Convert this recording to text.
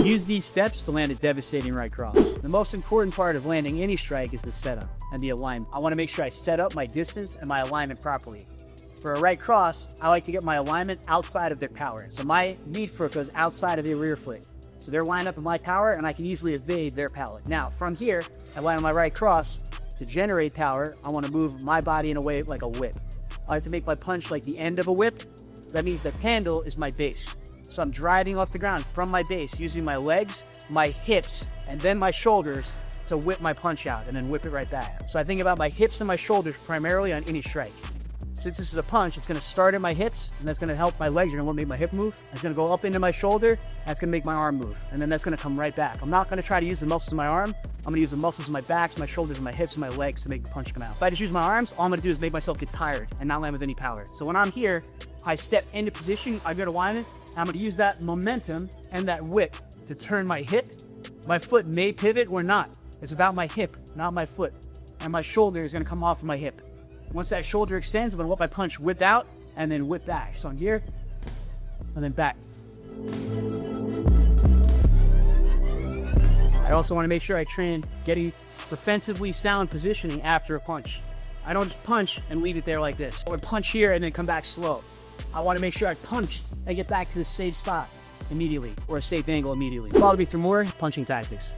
Use these steps to land a devastating right cross. The most important part of landing any strike is the setup and the alignment. I want to make sure I set up my distance and my alignment properly. For a right cross, I like to get my alignment outside of their power. So my knee foot goes outside of their rear foot. So they're lined up in my power and I can easily evade their pallet. Now, from here, I land on my right cross. To generate power, I want to move my body in a way like a whip. I like to make my punch like the end of a whip. That means the handle is my base. So I'm driving off the ground from my base using my legs, my hips, and then my shoulders to whip my punch out and then whip it right back. So I think about my hips and my shoulders primarily on any strike. Since this is a punch, it's going to start at my hips, and that's going to help my legs. You're going to want to make my hip move. It's going to go up into my shoulder, that's going to make my arm move. And then that's going to come right back. I'm not going to try to use the muscles of my arm. I'm going to use the muscles of my back, my shoulders, my hips, and my legs to make the punch come out. If I just use my arms, all I'm going to do is make myself get tired and not land with any power. So when I'm here, I step into position, I get alignment, and I'm going to use that momentum and that whip to turn my hip. My foot may pivot or not. It's about my hip, not my foot. And my shoulder is going to come off of my hip. Once that shoulder extends, I'm going to let my punch whip out and then whip back. So I'm here and then back. I also want to make sure I train getting defensively sound positioning after a punch. I don't just punch and leave it there like this. I would punch here and then come back slow. I want to make sure I punch and get back to the safe spot immediately or a safe angle immediately. Follow me through more punching tactics.